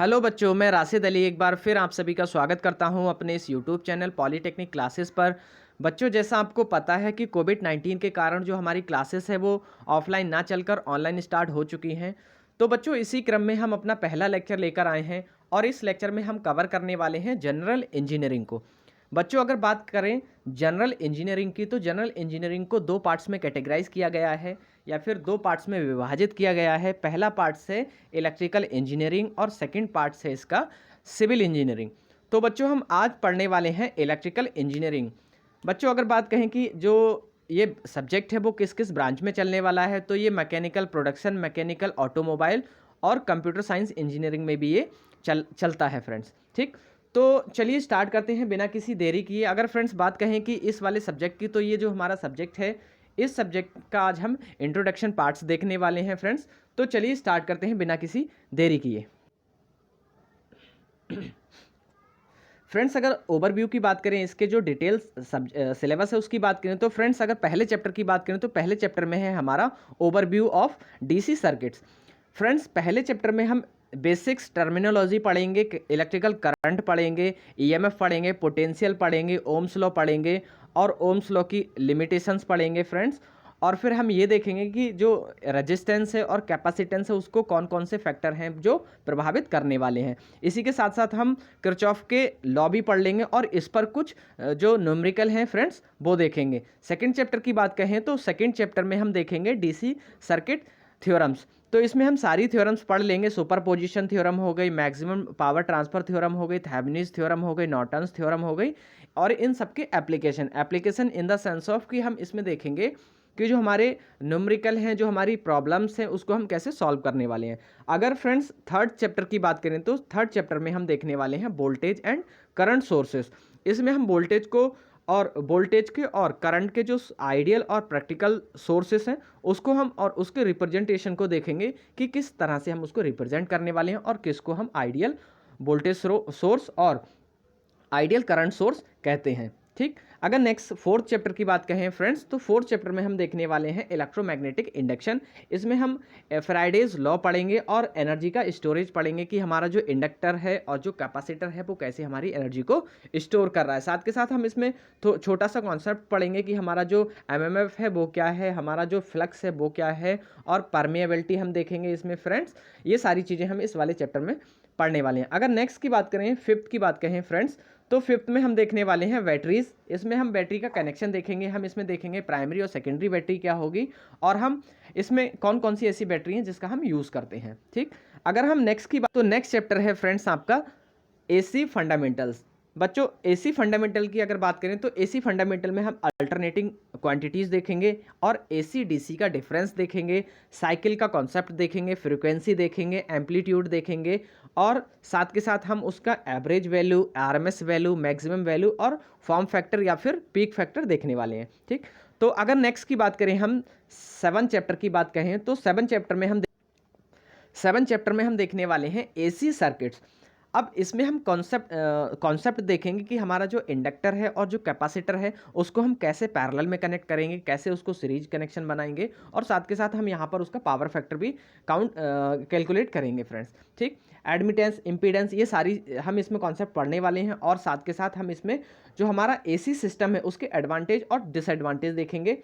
Hello बच्चों, मैं राशिद अली एक बार फिर आप सभी का स्वागत करता हूं अपने इस यूट्यूब चैनल पॉलीटेक्निक क्लासेस पर। बच्चों, जैसा आपको पता है कि कोविड-19 के कारण जो हमारी क्लासेस है वो ऑफलाइन ना चलकर ऑनलाइन स्टार्ट हो चुकी हैं। तो बच्चों, इसी क्रम में हम अपना पहला लेक्चर लेकर आए हैं और इस लेक्चर में हम कवर करने वाले हैं जनरल इंजीनियरिंग को। बच्चों, अगर बात करें जनरल इंजीनियरिंग की, तो जनरल इंजीनियरिंग को दो पार्ट्स में कैटेगराइज किया गया है या फिर दो पार्ट्स में विभाजित किया गया है। पहला पार्ट है इलेक्ट्रिकल इंजीनियरिंग और सेकंड पार्ट है इसका सिविल इंजीनियरिंग। तो बच्चों, हम आज पढ़ने वाले हैं इलेक्ट्रिकल इंजीनियरिंग। बच्चों, अगर बात कहें कि जो ये सब्जेक्ट है वो किस किस ब्रांच में चलने वाला है, तो ये मैकेनिकल प्रोडक्शन, मैकेनिकल ऑटोमोबाइल और कंप्यूटर साइंस इंजीनियरिंग में भी ये चलता है फ्रेंड्स। ठीक, तो चलिए स्टार्ट करते हैं बिना किसी देरी किए। अगर फ्रेंड्स बात कहें कि इस वाले सब्जेक्ट की, तो ये जो हमारा सब्जेक्ट है, इस सब्जेक्ट का आज हम इंट्रोडक्शन पार्ट्स देखने वाले हैं फ्रेंड्स। तो चलिए स्टार्ट करते हैं बिना किसी देरी किए। फ्रेंड्स, अगर ओवरव्यू की बात करें, इसके जो डिटेल्स सिलेबस है उसकी बात करें, तो फ्रेंड्स अगर पहले चैप्टर की बात करें तो पहले चैप्टर में है हमारा overview of DC circuits. Friends, पहले चैप्टर में हम बेसिक्स टर्मिनोलॉजी पढ़ेंगे, इलेक्ट्रिकल करंट पढ़ेंगे, ईएमएफ पढ़ेंगे, पोटेंशियल पढ़ेंगे, ओम्स लॉ पढ़ेंगे और ओम्स लॉ की लिमिटेशंस पढ़ेंगे फ्रेंड्स। और फिर हम ये देखेंगे कि जो रेजिस्टेंस है और कैपेसिटेंस है उसको कौन कौन से फैक्टर हैं जो प्रभावित करने वाले हैं। इसी के साथ साथ हम किरचॉफ के लॉ भी पढ़ लेंगे और इस पर कुछ जो न्यूमेरिकल हैं फ्रेंड्स वो देखेंगे। सेकंड चैप्टर की बात कहें तो सेकंड चैप्टर में हम देखेंगे डीसी सर्किट थ्योरम्स। तो इसमें हम सारी थ्योरम्स पढ़ लेंगे। सुपरपोजिशन थ्योरम हो गई, मैक्सिमम पावर ट्रांसफर थ्योरम हो गई, थेवेनिन्स थ्योरम हो गई, नॉर्टन्स थ्योरम हो गई और इन सबके application in the sense of कि हम इसमें देखेंगे कि जो हमारे न्यूमेरिकल हैं, जो हमारी प्रॉब्लम्स हैं, उसको हम कैसे सॉल्व करने वाले हैं। अगर फ्रेंड्स थर्ड चैप्टर की बात करें तो थर्ड चैप्टर में हम देखने वाले हैं वोल्टेज एंड करंट सोर्सेस। इसमें हम वोल्टेज के और करंट के जो आइडियल और प्रैक्टिकल सोर्सेस हैं उसको हम और उसके रिप्रेजेंटेशन को देखेंगे कि किस तरह से हम उसको रिप्रेजेंट करने वाले हैं और किसको हम आइडियल वोल्टेज सोर्स और आइडियल करंट सोर्स कहते हैं। ठीक, अगर नेक्स्ट फोर्थ चैप्टर की बात कहें फ्रेंड्स, तो फोर्थ चैप्टर में हम देखने वाले हैं इलेक्ट्रोमैग्नेटिक इंडक्शन। इसमें हम फैराडेज लॉ पढ़ेंगे और एनर्जी का स्टोरेज पढ़ेंगे कि हमारा जो इंडक्टर है और जो कैपेसिटर है वो कैसे हमारी एनर्जी को स्टोर कर रहा है। साथ के साथ हम इसमें छोटा सा कॉन्सेप्ट पढ़ेंगे कि हमारा जो एमएमएफ है वो क्या है, हमारा जो फ्लक्स है वो क्या है और परमेबिलिटी हम देखेंगे इसमें फ्रेंड्स। ये सारी चीज़ें हम इस वाले चैप्टर में पढ़ने वाले हैं। अगर नेक्स्ट की बात करें, फिफ्थ की बात कहें फ्रेंड्स, तो फिफ्थ में हम देखने वाले हैं बैटरीज। इसमें हम बैटरी का कनेक्शन देखेंगे, हम इसमें देखेंगे प्राइमरी और सेकेंडरी बैटरी क्या होगी और हम इसमें कौन कौन सी ऐसी बैटरी हैं जिसका हम यूज़ करते हैं। ठीक, अगर हम नेक्स्ट की बात, तो नेक्स्ट चैप्टर है फ्रेंड्स आपका एसी फंडामेंटल्स। बच्चों, एसी फंडामेंटल की अगर बात करें तो एसी फंडामेंटल में हम अल्टरनेटिंग क्वांटिटीज़ देखेंगे और एसी डीसी का डिफरेंस देखेंगे, साइकिल का कॉन्सेप्ट देखेंगे, फ्रीक्वेंसी देखेंगे, एम्पलीट्यूड देखेंगे और साथ के साथ हम उसका average value, RMS value, maximum value और फॉर्म फैक्टर या फिर पीक फैक्टर देखने वाले हैं। ठीक, तो अगर नेक्स्ट की बात करें, हम सेवन चैप्टर की बात कहें तो सेवन चैप्टर में हम देखने वाले हैं एसी सर्किट्स। अब इसमें हम कॉन्सेप्ट देखेंगे कि हमारा जो इंडक्टर है और जो कैपेसिटर है उसको हम कैसे पैरेलल में कनेक्ट करेंगे, कैसे उसको सीरीज कनेक्शन बनाएंगे और साथ के साथ हम यहाँ पर उसका पावर फैक्टर भी कैलकुलेट करेंगे फ्रेंड्स। ठीक, एडमिटेंस, इम्पीडेंस, ये सारी हम इसमें कॉन्सेप्ट पढ़ने वाले हैं और साथ के साथ हम इसमें जो हमारा एसी सिस्टम है उसके एडवांटेज और डिसएडवांटेज देखेंगे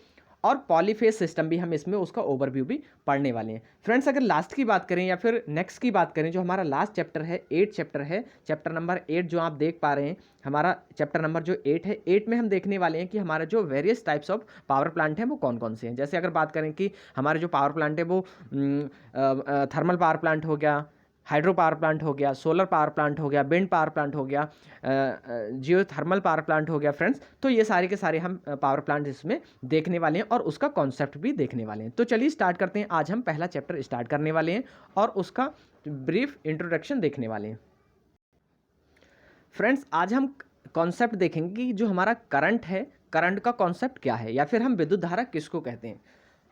और पॉलीफेज सिस्टम भी हम इसमें उसका ओवरव्यू भी पढ़ने वाले हैं फ्रेंड्स। अगर लास्ट की बात करें या फिर नेक्स्ट की बात करें, जो हमारा लास्ट चैप्टर है, 8 चैप्टर है, चैप्टर नंबर 8 जो आप देख पा रहे हैं, हमारा चैप्टर नंबर जो 8 है, 8 में हम देखने वाले हैं कि हमारा जो various types of power plant है वो कौन कौन से हैं। जैसे अगर बात करें कि हमारे जो पावर प्लांट है वो थर्मल पावर प्लांट हो गया, हाइड्रो पावर प्लांट हो गया, सोलर पावर प्लांट हो गया, विंड पावर प्लांट हो गया, जियो थर्मल पावर प्लांट हो गया फ्रेंड्स। तो ये सारे के सारे हम पावर प्लांट इसमें देखने वाले हैं और उसका कॉन्सेप्ट भी देखने वाले हैं। तो चलिए स्टार्ट करते हैं। आज हम पहला चैप्टर स्टार्ट करने वाले हैं और उसका ब्रीफ इंट्रोडक्शन देखने वाले हैं फ्रेंड्स। आज हम कॉन्सेप्ट देखेंगे कि जो हमारा करंट है, करंट का कॉन्सेप्ट क्या है या फिर हम विद्युत धारा किसको कहते हैं।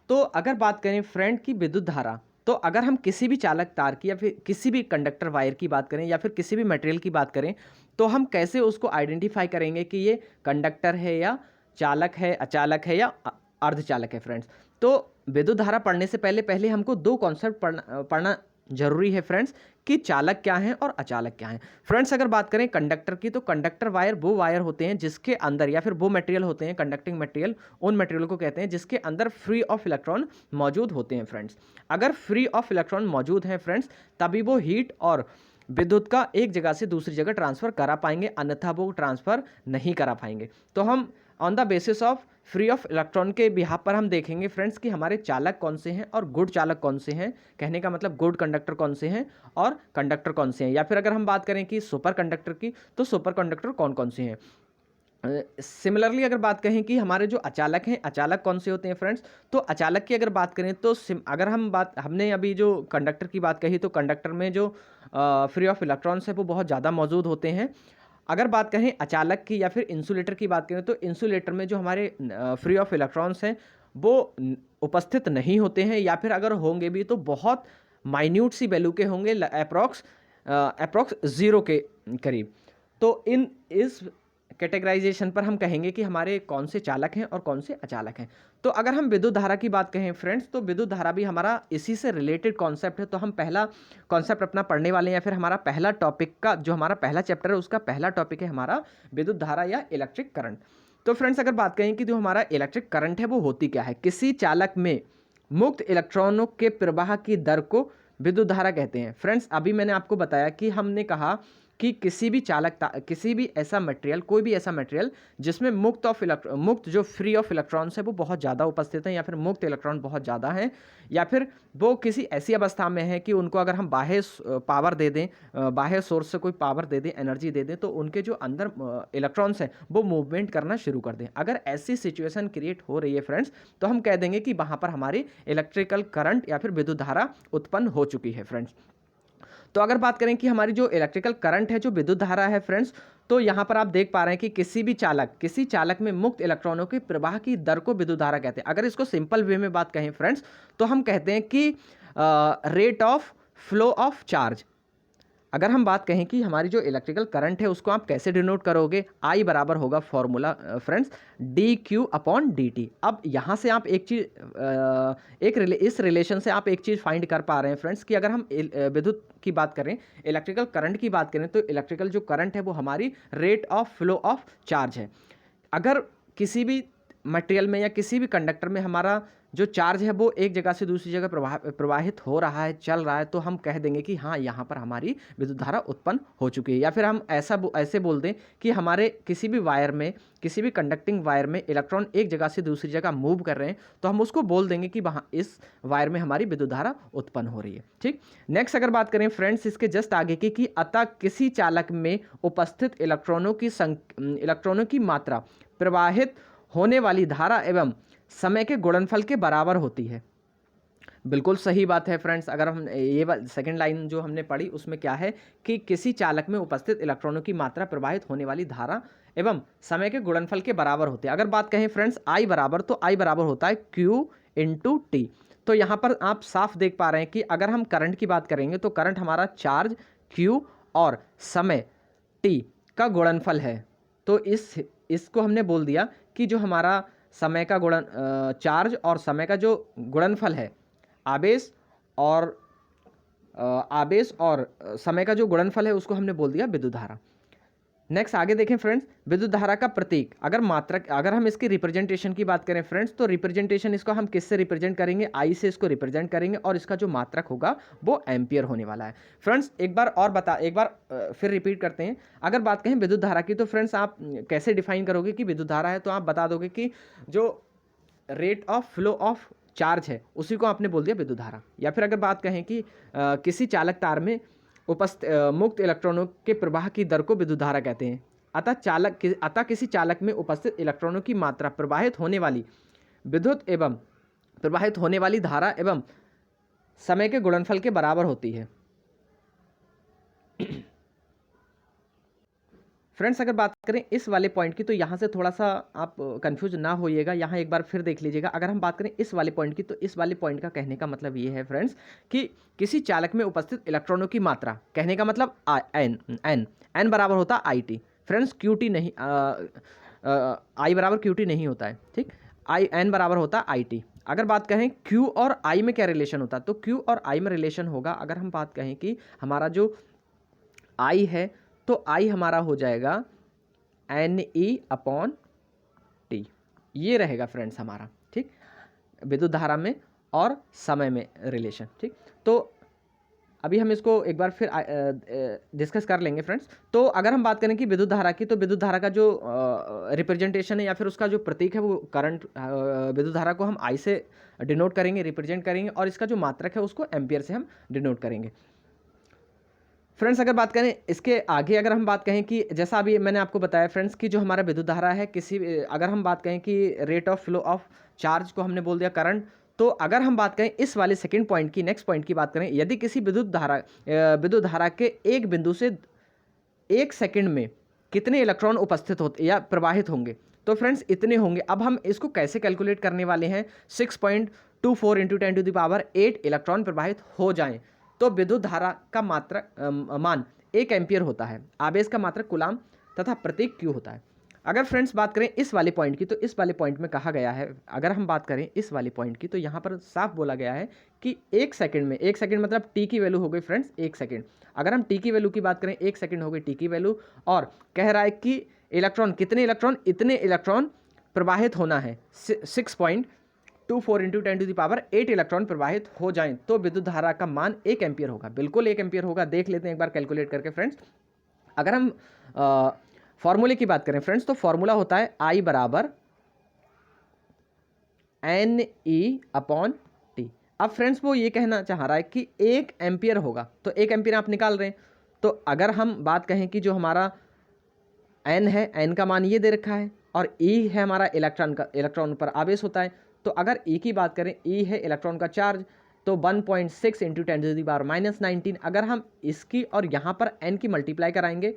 तो अगर बात करें फ्रेंड की विद्युत धारा, तो अगर हम किसी भी चालक तार की या फिर किसी भी कंडक्टर वायर की बात करें या फिर किसी भी मटेरियल की बात करें, तो हम कैसे उसको आइडेंटिफाई करेंगे कि ये कंडक्टर है या चालक है, अचालक है या अर्धचालक है फ्रेंड्स। तो विद्युत धारा पढ़ने से पहले हमको दो कॉन्सेप्ट पढ़ना जरूरी है फ्रेंड्स कि चालक क्या हैं और अचालक क्या हैं। फ्रेंड्स अगर बात करें कंडक्टर की, तो कंडक्टर वायर वो वायर होते हैं जिसके अंदर, या फिर वो मटेरियल होते हैं, कंडक्टिंग मटेरियल उन मटेरियल को कहते हैं जिसके अंदर फ्री ऑफ इलेक्ट्रॉन मौजूद होते हैं फ्रेंड्स। अगर फ्री ऑफ इलेक्ट्रॉन मौजूद हैं फ्रेंड्स, तभी वो हीट और विद्युत का एक जगह से दूसरी जगह ट्रांसफर करा पाएंगे, अन्यथा वो ट्रांसफर नहीं करा पाएंगे। तो हम on the basis of free of electron के बिहाफ पर हम देखेंगे फ्रेंड्स कि हमारे चालक कौन से हैं और गुड चालक कौन से हैं, कहने का मतलब गुड कंडक्टर कौन से हैं और कंडक्टर कौन से हैं। या फिर अगर हम बात करें कि सुपर कंडक्टर की, तो सुपर कंडक्टर कौन कौन से हैं। सिमिलरली अगर बात कहें कि हमारे जो अचालक हैं, अचालक कौन से होते हैं फ्रेंड्स, तो अचालक की अगर बात करें तो अगर हमने अभी जो कंडक्टर की बात कही, तो कंडक्टर में जो फ्री ऑफ इलेक्ट्रॉन्स है वो बहुत ज़्यादा मौजूद होते हैं। अगर बात करें अचालक की या फिर इंसुलेटर की बात करें, तो इंसुलेटर में जो हमारे फ्री ऑफ इलेक्ट्रॉन्स हैं वो उपस्थित नहीं होते हैं, या फिर अगर होंगे भी तो बहुत माइन्यूट सी वैल्यू के होंगे, अप्रॉक्स ज़ीरो के करीब। तो इस कैटेगराइजेशन पर हम कहेंगे कि हमारे कौन से चालक हैं और कौन से अचालक हैं। तो अगर हम विद्युत धारा की बात कहें फ्रेंड्स, तो विद्युत धारा भी हमारा इसी से रिलेटेड कॉन्सेप्ट है। तो हम पहला कॉन्सेप्ट अपना पढ़ने वाले हैं, या फिर हमारा पहला टॉपिक का जो हमारा पहला चैप्टर है उसका पहला टॉपिक है हमारा विद्युत धारा या इलेक्ट्रिक करंट। तो फ्रेंड्स अगर बात करें कि जो हमारा इलेक्ट्रिक करंट है वो होती क्या है, किसी चालक में मुक्त इलेक्ट्रॉनों के प्रवाह की दर को विद्युत धारा कहते हैं। फ्रेंड्स अभी मैंने आपको बताया कि हमने कहा कि किसी भी ऐसा मटेरियल, कोई भी ऐसा मटेरियल जिसमें मुक्त जो फ्री ऑफ इलेक्ट्रॉन्स है वो बहुत ज़्यादा उपस्थित हैं, या फिर मुक्त इलेक्ट्रॉन बहुत ज़्यादा हैं, या फिर वो किसी ऐसी अवस्था में है कि उनको अगर हम बाह्य पावर दे दें, बाह्य सोर्स से कोई पावर दे दें, एनर्जी दे दें, तो उनके जो अंदर इलेक्ट्रॉन्स हैं वो मूवमेंट करना शुरू कर दें। अगर ऐसी सिचुएशन क्रिएट हो रही है फ्रेंड्स, तो हम कह देंगे कि वहाँ पर हमारी इलेक्ट्रिकल करंट या फिर विद्युत धारा उत्पन्न हो चुकी है फ्रेंड्स। तो अगर बात करें कि हमारी जो इलेक्ट्रिकल करंट है, जो विद्युत धारा है फ्रेंड्स, तो यहाँ पर आप देख पा रहे हैं कि किसी चालक में मुक्त इलेक्ट्रॉनों के प्रवाह की दर को विद्युत धारा कहते हैं। अगर इसको सिंपल वे में बात कहें फ्रेंड्स, तो हम कहते हैं कि rate of flow of charge. अगर हम बात कहें कि हमारी जो इलेक्ट्रिकल करंट है उसको आप कैसे डिनोट करोगे, आई बराबर होगा formula friends D Q upon D T. अब यहाँ से आप एक चीज़ इस रिलेशन से आप एक चीज़ फाइंड कर पा रहे हैं फ्रेंड्स कि अगर हम विद्युत की बात करें, इलेक्ट्रिकल करंट की बात करें, तो इलेक्ट्रिकल जो करंट है वो हमारी rate of flow of charge है। अगर किसी भी मटेरियल में या किसी भी कंडक्टर में हमारा जो चार्ज है वो एक जगह से दूसरी जगह प्रवाहित हो रहा है, चल रहा है, तो हम कह देंगे कि हाँ यहाँ पर हमारी विद्युत धारा उत्पन्न हो चुकी है। या फिर हम ऐसे बोल दें कि हमारे किसी भी वायर में, किसी भी कंडक्टिंग वायर में इलेक्ट्रॉन एक जगह से दूसरी जगह मूव कर रहे हैं, तो हम उसको बोल देंगे कि वहाँ इस वायर में हमारी विद्युत धारा उत्पन्न हो रही है। ठीक, नेक्स्ट अगर बात करें फ्रेंड्स इसके जस्ट आगे की कि अतः किसी चालक में उपस्थित इलेक्ट्रॉनों की मात्रा प्रवाहित होने वाली धारा एवं समय के गुणनफल के बराबर होती है। बिल्कुल सही बात है फ्रेंड्स। अगर हम ये सेकंड लाइन जो हमने पढ़ी उसमें क्या है कि किसी चालक में उपस्थित इलेक्ट्रॉनों की मात्रा प्रवाहित होने वाली धारा एवं समय के गुणनफल के बराबर होते हैं। अगर बात कहें फ्रेंड्स आई बराबर, तो आई बराबर होता है Q इंटू टी। तो यहाँ पर आप साफ देख पा रहे हैं कि अगर हम करंट की बात करेंगे तो करंट हमारा चार्ज Q और समय T का गुणनफल है। तो इसको हमने बोल दिया कि जो हमारा समय का चार्ज और समय का जो गुणनफल है, आवेश और समय का जो गुणनफल है उसको हमने बोल दिया विद्युत धारा। नेक्स्ट आगे देखें फ्रेंड्स, विद्युत धारा का प्रतीक। अगर हम इसकी रिप्रेजेंटेशन की बात करें फ्रेंड्स, तो रिप्रेजेंटेशन इसको हम किससे रिप्रेजेंट करेंगे, आई से इसको रिप्रेजेंट करेंगे, और इसका जो मात्रक होगा वो एम्पियर होने वाला है। फ्रेंड्स एक बार फिर रिपीट करते हैं। अगर बात करें विद्युत धारा की, तो फ्रेंड्स आप कैसे डिफाइन करोगे कि विद्युत धारा है, तो आप बता दोगे कि जो rate of flow of charge है उसी को आपने बोल दिया विद्युत धारा। या फिर अगर बात कहें कि किसी चालक तार में मुक्त इलेक्ट्रॉनों के प्रवाह की दर को विद्युत धारा कहते हैं। अतः किसी चालक में उपस्थित इलेक्ट्रॉनों की मात्रा प्रवाहित होने वाली धारा एवं समय के गुणनफल के बराबर होती है। फ्रेंड्स अगर बात करें इस वाले पॉइंट की, तो यहाँ से थोड़ा सा आप कंफ्यूज ना होइएगा, यहाँ एक बार फिर देख लीजिएगा। अगर हम बात करें इस वाले पॉइंट की, तो इस वाले पॉइंट का कहने का मतलब ये है फ्रेंड्स कि किसी चालक में उपस्थित इलेक्ट्रॉनों की मात्रा, कहने का मतलब एन बराबर होता आई टी। फ्रेंड्स क्यूटी नहीं, आई बराबर क्यूटी नहीं होता है, ठीक, एन बराबर होता आई टी। अगर बात करें Q और I में क्या रिलेशन होता है, तो Q और I में रिलेशन होगा, अगर हम बात कहें कि हमारा जो I है तो I हमारा हो जाएगा NE/T, ये रहेगा फ्रेंड्स हमारा, ठीक, विद्युत धारा में और समय में रिलेशन, ठीक। तो अभी हम इसको एक बार फिर डिस्कस कर लेंगे फ्रेंड्स। तो अगर हम बात करें कि विद्युत धारा की, तो विद्युत धारा का जो रिप्रेजेंटेशन है या फिर उसका जो प्रतीक है वो करंट, विद्युत धारा को हम आई से डिनोट करेंगे, रिप्रेजेंट करेंगे, और इसका जो मात्रक है उसको एम्पियर से हम डिनोट करेंगे। फ्रेंड्स अगर बात करें इसके आगे, अगर हम बात कहें कि जैसा अभी मैंने आपको बताया फ्रेंड्स कि जो हमारा विद्युत धारा है किसी, अगर हम बात कहें कि rate of flow of charge को हमने बोल दिया करंट, तो अगर हम बात करें इस वाले सेकंड पॉइंट की, नेक्स्ट पॉइंट की बात करें, यदि किसी विद्युत धारा के एक बिंदु से 1 सेकंड में कितने इलेक्ट्रॉन उपस्थित होते या प्रवाहित होंगे, तो फ्रेंड्स इतने होंगे। अब हम इसको कैसे कैलकुलेट करने वाले हैं, 6.24 × 10⁸ इलेक्ट्रॉन प्रवाहित हो जाएं तो विद्युत धारा का मात्रक मान 1 एम्पियर होता है, आवेश का मात्रक कूलाम तथा प्रतीक Q होता है। अगर फ्रेंड्स बात करें इस वाले पॉइंट की, तो इस वाले पॉइंट में कहा गया है, अगर हम बात करें इस वाले पॉइंट की, तो यहाँ पर साफ बोला गया है कि 1 सेकंड में, 1 सेकंड मतलब T की वैल्यू हो गई फ्रेंड्स 1 सेकंड। अगर हम T की वैल्यू की बात करें, 1 सेकंड हो गई T की वैल्यू, और कह रहा है कि इलेक्ट्रॉन, कितने इलेक्ट्रॉन, इतने इलेक्ट्रॉन प्रवाहित होना है, 6.24 × 10⁸ इलेक्ट्रॉन प्रवाहित हो जाएं तो विद्युत धारा का मान 1 एम्पियर होगा, बिल्कुल 1 एम्पियर होगा। देख लेते हैं एक बार कैलकुलेट करके फ्रेंड्स। अगर हम फॉर्मूले की बात करें फ्रेंड्स, तो फॉर्मूला होता है I बराबर NE/T। अब फ्रेंड्स वो ये कहना चाह रहा है कि 1 एम्पियर होगा, तो 1 एम्पियर आप निकाल रहे हैं, तो अगर हम बात कहें कि जो हमारा N है, N का मान ये दे रखा है, और E है हमारा इलेक्ट्रॉन पर आवेश होता है, तो अगर E की बात करें, E है इलेक्ट्रॉन का चार्ज, तो 1.6 × 10⁻⁻19। अगर हम इसकी और यहाँ पर N की मल्टीप्लाई कराएंगे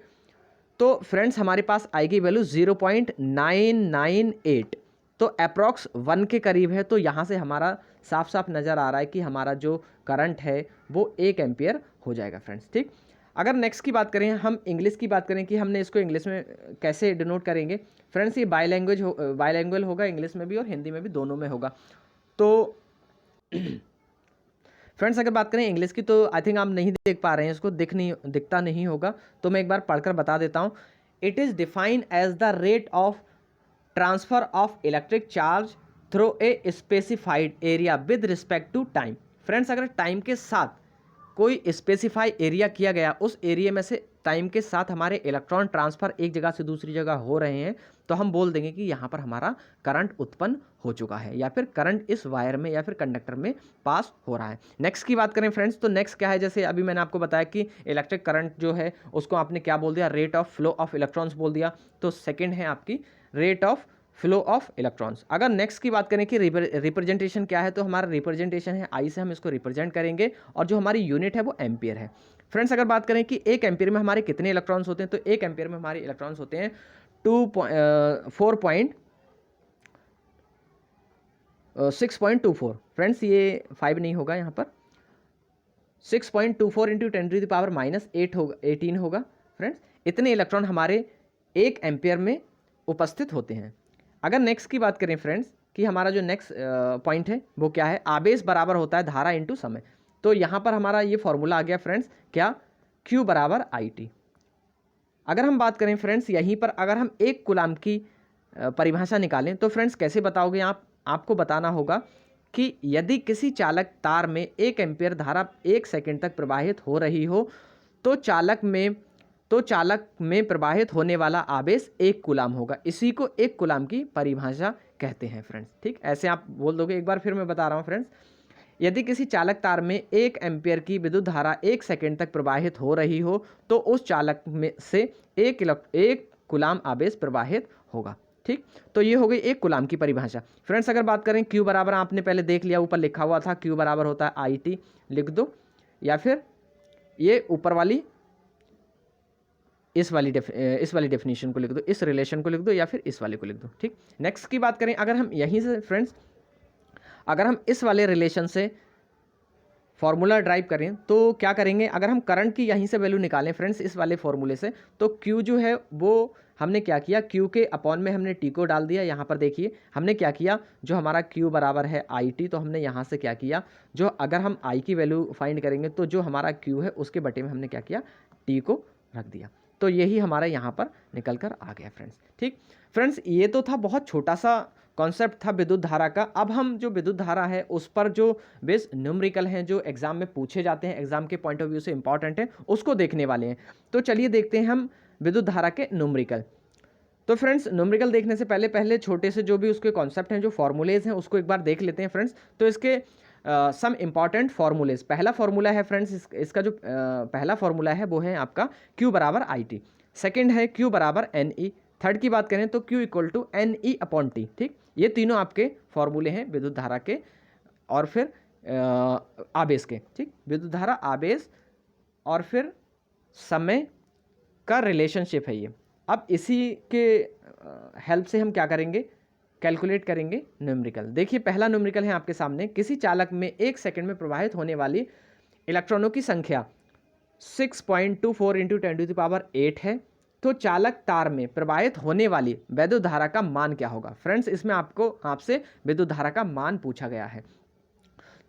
तो फ्रेंड्स हमारे पास आएगी वैल्यू 0.998, तो अप्रॉक्स 1 के करीब है। तो यहाँ से हमारा साफ साफ नज़र आ रहा है कि हमारा जो करंट है वो 1 एम्पियर हो जाएगा फ्रेंड्स, ठीक। अगर नेक्स्ट की बात करें, हम इंग्लिश की बात करें कि हमने इसको इंग्लिश में कैसे डिनोट करेंगे फ्रेंड्स, ये बायलैंग्वेज होगा, इंग्लिश में भी और हिंदी में भी, दोनों में होगा। तो फ्रेंड्स अगर बात करें इंग्लिश की, तो आई थिंक आप नहीं देख पा रहे हैं, इसको दिखता नहीं होगा, तो मैं एक बार पढ़कर बता देता हूँ। It is defined as the rate of transfer of electric charge through a specified area with respect to time. Friends अगर टाइम के साथ कोई स्पेसिफाई एरिया किया गया, उस एरिया में से टाइम के साथ हमारे इलेक्ट्रॉन ट्रांसफ़र एक जगह से दूसरी जगह हो रहे हैं, तो हम बोल देंगे कि यहाँ पर हमारा करंट उत्पन्न हो चुका है, या फिर करंट इस वायर में या फिर कंडक्टर में पास हो रहा है। नेक्स्ट की बात करें फ्रेंड्स, तो नेक्स्ट क्या है, जैसे अभी मैंने आपको बताया कि इलेक्ट्रिक करंट जो है उसको आपने क्या बोल दिया, rate of flow of electrons बोल दिया, तो सेकेंड है आपकी rate of flow of electrons. अगर नेक्स्ट की बात करें कि रिप्रेजेंटेशन क्या है, तो हमारा रिप्रेजेंटेशन है आई से हम इसको रिप्रेजेंट करेंगे, और जो हमारी यूनिट है वो एम्पियर है। फ्रेंड्स अगर बात करें कि 1 एम्पियर में हमारे कितने इलेक्ट्रॉन्स होते हैं, तो 1 एम्पियर में हमारे इलेक्ट्रॉन्स होते हैं 6.24। फ्रेंड्स ये 5 नहीं होगा, यहाँ पर 6.24 × 10⁻⁻8 होगा, 18 होगा फ्रेंड्स। इतने इलेक्ट्रॉन हमारे 1 एम्पियर में उपस्थित होते हैं। अगर नेक्स्ट की बात करें फ्रेंड्स कि हमारा जो नेक्स्ट पॉइंट है वो क्या है, आवेश बराबर होता है धारा इंटू समय। तो यहाँ पर हमारा ये फॉर्मूला आ गया फ्रेंड्स, क्या, Q बराबर IT। अगर हम बात करें फ्रेंड्स यहीं पर, अगर हम 1 कूलाम की परिभाषा निकालें, तो फ्रेंड्स कैसे बताओगे आप, आपको बताना होगा कि यदि किसी चालक तार में 1 एम्पियर धारा 1 सेकंड तक प्रवाहित हो रही हो, तो चालक में प्रवाहित होने वाला आवेश 1 कूलाम होगा। इसी को 1 कूलाम की परिभाषा कहते हैं फ्रेंड्स, ठीक। ऐसे आप बोल दोगे, एक बार फिर मैं बता रहा हूँ फ्रेंड्स, यदि किसी चालक तार में 1 एम्पियर की विद्युत धारा 1 सेकंड तक प्रवाहित हो रही हो, तो उस चालक में से 1 कूलाम आवेश प्रवाहित होगा, ठीक। तो ये हो गई 1 कूलाम की परिभाषा। फ्रेंड्स अगर बात करें Q बराबर, आपने पहले देख लिया, ऊपर लिखा हुआ था Q बराबर होता है IT, लिख दो, या फिर ये ऊपर वाली इस वाली डेफिनेशन को लिख दो, इस रिलेशन को लिख दो, या फिर इस वाले को लिख दो, ठीक। नेक्स्ट की बात करें, अगर हम यहीं से फ्रेंड्स, अगर हम इस वाले रिलेशन से फॉर्मूला ड्राइव करें तो क्या करेंगे, अगर हम करंट की यहीं से वैल्यू निकालें फ्रेंड्स इस वाले फॉर्मूले से, तो Q जो है वो हमने क्या किया, Q के अपॉन में हमने T को डाल दिया। यहाँ पर देखिए हमने क्या किया, जो हमारा Q बराबर है IT, तो हमने यहाँ से क्या किया, जो अगर हम I की वैल्यू फाइंड करेंगे तो जो हमारा Q है उसके बटे में हमने क्या किया, T को रख दिया। तो यही हमारा यहाँ पर निकल कर आ गया फ्रेंड्स। ठीक फ्रेंड्स, ये तो था बहुत छोटा सा कॉन्सेप्ट था विद्युत धारा का। अब हम जो विद्युत धारा है उस पर जो बेस न्यूमेरिकल हैं जो एग्जाम में पूछे जाते हैं, एग्जाम के पॉइंट ऑफ व्यू से इंपॉर्टेंट है, उसको देखने वाले हैं। तो चलिए देखते हैं हम विद्युत धारा के न्यूमेरिकल। तो फ्रेंड्स न्यूमेरिकल देखने से पहले छोटे से जो भी उसके कॉन्सेप्ट हैं, जो फॉर्मूलेज हैं, उसको एक बार देख लेते हैं फ्रेंड्स। तो इसके सम इंपॉर्टेंट फॉर्मूलेज, पहला फॉर्मूला है फ्रेंड्स, इसका जो पहला फॉर्मूला है वो है आपका Q बराबर IT, सेकेंड है Q बराबर NE, थर्ड की बात करें तो Q equal to NE upon T। ठीक, ये तीनों आपके फॉर्मूले हैं विद्युत धारा के और फिर आवेश के। ठीक, विद्युत धारा, आवेश और फिर समय का रिलेशनशिप है ये। अब इसी के हेल्प से हम क्या करेंगे, कैलकुलेट करेंगे न्यूमेरिकल। देखिए पहला न्यूमेरिकल है आपके सामने, किसी चालक में 1 सेकंड में प्रवाहित होने वाली इलेक्ट्रॉनों की संख्या 6.24 इंटू 10⁸ है, तो चालक तार में प्रवाहित होने वाली विद्युत धारा का मान क्या होगा। फ्रेंड्स इसमें आपसे विद्युत धारा का मान पूछा गया है।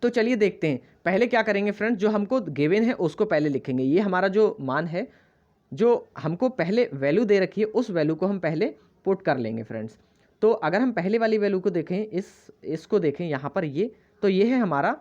तो चलिए देखते हैं, पहले क्या करेंगे फ्रेंड्स, जो हमको गिवन है उसको पहले लिखेंगे। ये हमारा जो मान है, जो हमको पहले वैल्यू दे रखी है, उस वैल्यू को हम पहले पुट कर लेंगे फ्रेंड्स। तो अगर हम पहले वाली वैल्यू को देखें, इसको देखें यहाँ पर, ये तो ये है हमारा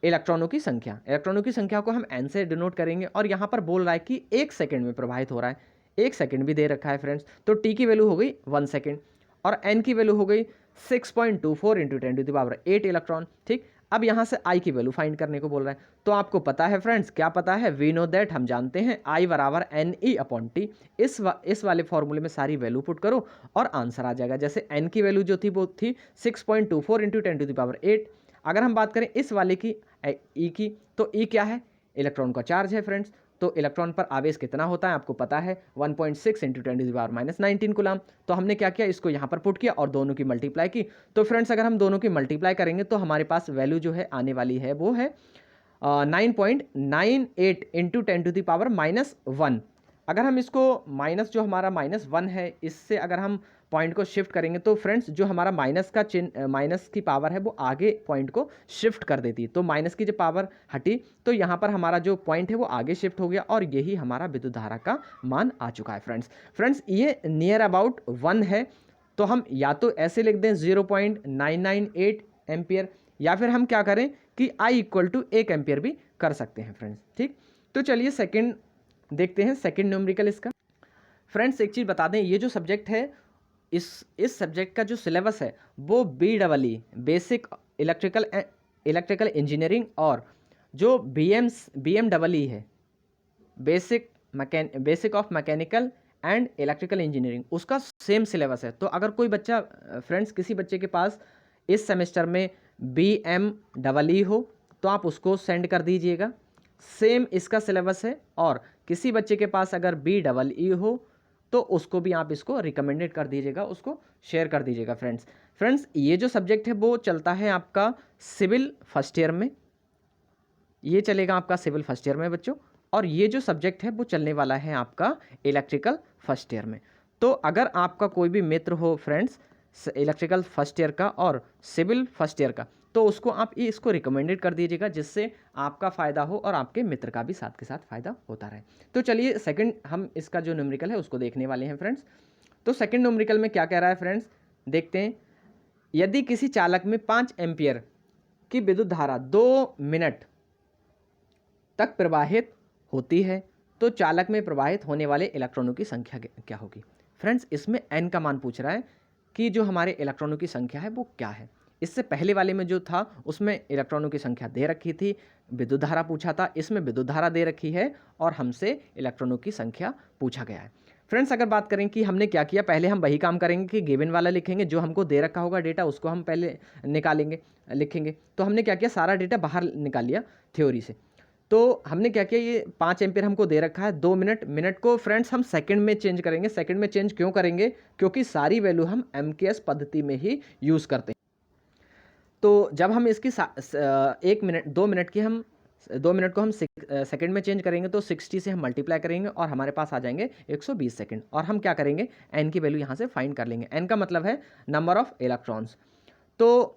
इलेक्ट्रॉनों की संख्या। इलेक्ट्रॉनों की संख्या को हम n से डिनोट करेंगे और यहाँ पर बोल रहा है कि 1 सेकंड में प्रवाहित हो रहा है, 1 सेकंड भी दे रखा है फ्रेंड्स। तो t की वैल्यू हो गई 1 सेकंड और n की वैल्यू हो गई 6.24 इंटू 10⁸ इलेक्ट्रॉन। ठीक, अब यहाँ से I की वैल्यू फाइंड करने को बोल रहा है। तो आपको पता है फ्रेंड्स, क्या पता है, वी नो दैट, हम जानते हैं I बराबर NE अपॉन T। इस वाले फॉर्मूले में सारी वैल्यू पुट करो और आंसर आ जाएगा। जैसे n की वैल्यू जो थी वो थी 6.24 इंटू 10⁸। अगर हम बात करें इस वाले की E की, तो E क्या है, इलेक्ट्रॉन का चार्ज है फ्रेंड्स। तो इलेक्ट्रॉन पर आवेश कितना होता है आपको पता है, 1.6 इंटू 10⁻⁻19 कूलम। तो हमने क्या किया, इसको यहाँ पर पुट किया और दोनों की मल्टीप्लाई की। तो फ्रेंड्स अगर हम दोनों की मल्टीप्लाई करेंगे तो हमारे पास वैल्यू जो है आने वाली है वो है 9.98 इंटू 10⁻⁻1। अगर हम इसको माइनस, जो हमारा -1 है, इससे अगर हम पॉइंट को शिफ्ट करेंगे तो फ्रेंड्स जो हमारा माइनस का चिन्ह, माइनस की पावर है वो आगे पॉइंट को शिफ्ट कर देती है। तो माइनस की जब पावर हटी तो यहाँ पर हमारा जो पॉइंट है वो आगे शिफ्ट हो गया और यही हमारा विद्युत धारा का मान आ चुका है फ्रेंड्स ये नियर अबाउट 1 है। तो हम या तो ऐसे लिख दें 0.998 एम्पियर, या फिर हम क्या करें कि I इक्वल टू 1 एम्पियर भी कर सकते हैं फ्रेंड्स। ठीक, तो चलिए सेकेंड देखते हैं, सेकेंड न्यूमेरिकल इसका। फ्रेंड्स एक चीज़ बता दें, ये जो सब्जेक्ट है, इस सब्जेक्ट का जो सिलेबस है वो BEE बेसिक इलेक्ट्रिकल इंजीनियरिंग और जो BMEE है basic of mechanical and electrical engineering, उसका सेम सिलेबस है। तो अगर कोई बच्चा फ्रेंड्स, किसी बच्चे के पास इस सेमेस्टर में BMEE हो तो आप उसको सेंड कर दीजिएगा, सेम इसका सिलेबस है। और किसी बच्चे के पास अगर BEE हो तो उसको भी आप इसको रिकमेंडेड कर दीजिएगा, उसको शेयर कर दीजिएगा फ्रेंड्स ये जो सब्जेक्ट है वो चलता है आपका सिविल फर्स्ट ईयर में, ये चलेगा आपका सिविल फर्स्ट ईयर में बच्चों। और ये जो सब्जेक्ट है वो चलने वाला है आपका इलेक्ट्रिकल फर्स्ट ईयर में। तो अगर आपका कोई भी मित्र हो फ्रेंड्स इलेक्ट्रिकल फर्स्ट ईयर का और सिविल फर्स्ट ईयर का, तो उसको आप इसको रिकमेंडेड कर दीजिएगा, जिससे आपका फ़ायदा हो और आपके मित्र का भी साथ के साथ फ़ायदा होता रहे। तो चलिए सेकंड हम इसका जो न्यूमेरिकल है उसको देखने वाले हैं फ्रेंड्स। तो सेकंड न्यूमेरिकल में क्या कह रहा है फ्रेंड्स, देखते हैं। यदि किसी चालक में 5 एम्पियर की विद्युत धारा 2 मिनट तक प्रवाहित होती है तो चालक में प्रवाहित होने वाले इलेक्ट्रॉनों की संख्या क्या होगी। फ्रेंड्स इसमें n का मान पूछ रहा है कि जो हमारे इलेक्ट्रॉनों की संख्या है वो क्या है। इससे पहले वाले में जो था उसमें इलेक्ट्रॉनों की संख्या दे रखी थी, विद्युत धारा पूछा था, इसमें विद्युत धारा दे रखी है और हमसे इलेक्ट्रॉनों की संख्या पूछा गया है। फ्रेंड्स अगर बात करें कि हमने क्या किया, पहले हम वही काम करेंगे कि गिवन वाला लिखेंगे, जो हमको दे रखा होगा डेटा उसको हम पहले निकालेंगे, लिखेंगे। तो हमने क्या किया, सारा डेटा बाहर निकाल लिया थ्योरी से। तो हमने क्या किया, ये 5 एम्पियर हमको दे रखा है, 2 मिनट को फ्रेंड्स हम सेकंड में चेंज करेंगे। सेकंड में चेंज क्यों करेंगे, क्योंकि सारी वैल्यू हम MKS पद्धति में ही यूज़ करते हैं। तो जब हम इसकी 1 मिनट 2 मिनट की हम 2 मिनट को हम सेकंड में चेंज करेंगे तो 60 से हम मल्टीप्लाई करेंगे और हमारे पास आ जाएंगे 120 सेकंड। और हम क्या करेंगे, एन की वैल्यू यहाँ से फाइंड कर लेंगे। एन का मतलब है नंबर ऑफ इलेक्ट्रॉन्स। तो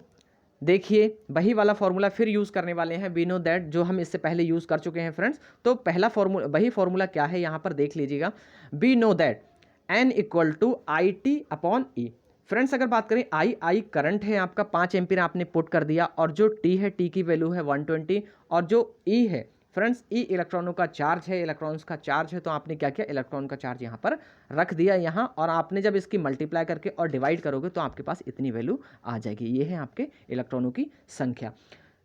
देखिए वही वाला फॉर्मूला फिर यूज़ करने वाले हैं, वी नो दैट, जो हम इससे पहले यूज़ कर चुके हैं फ्रेंड्स। तो पहला फॉर्मूला, वही फॉर्मूला क्या है यहाँ पर देख लीजिएगा, we know that N equal to I T upon E. Friends अगर बात करें आई करंट है आपका 5 एम्पीयर आपने पुट कर दिया, और जो टी है, टी की वैल्यू है 120, और जो ई है फ्रेंड्स, ई इलेक्ट्रॉनों का चार्ज है, इलेक्ट्रॉन्स का चार्ज है। तो आपने क्या किया, इलेक्ट्रॉन का चार्ज यहाँ पर रख दिया यहाँ, और आपने जब इसकी मल्टीप्लाई करके और डिवाइड करोगे तो आपके पास इतनी वैल्यू आ जाएगी। ये है आपके इलेक्ट्रॉनों की संख्या।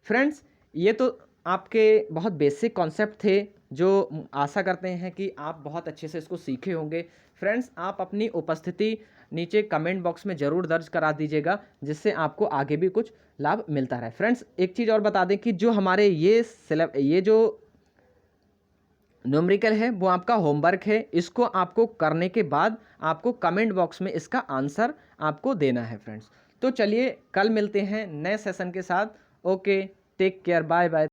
फ्रेंड्स ये तो आपके बहुत बेसिक कॉन्सेप्ट थे, जो आशा करते हैं कि आप बहुत अच्छे से इसको सीखे होंगे। फ्रेंड्स आप अपनी उपस्थिति नीचे कमेंट बॉक्स में ज़रूर दर्ज करा दीजिएगा, जिससे आपको आगे भी कुछ लाभ मिलता रहे। फ्रेंड्स एक चीज़ और बता दें कि जो हमारे ये जो न्यूमेरिकल है वो आपका होमवर्क है, इसको आपको करने के बाद आपको कमेंट बॉक्स में इसका आंसर आपको देना है फ्रेंड्स। तो चलिए कल मिलते हैं नए सेशन के साथ। Okay, take care, bye bye.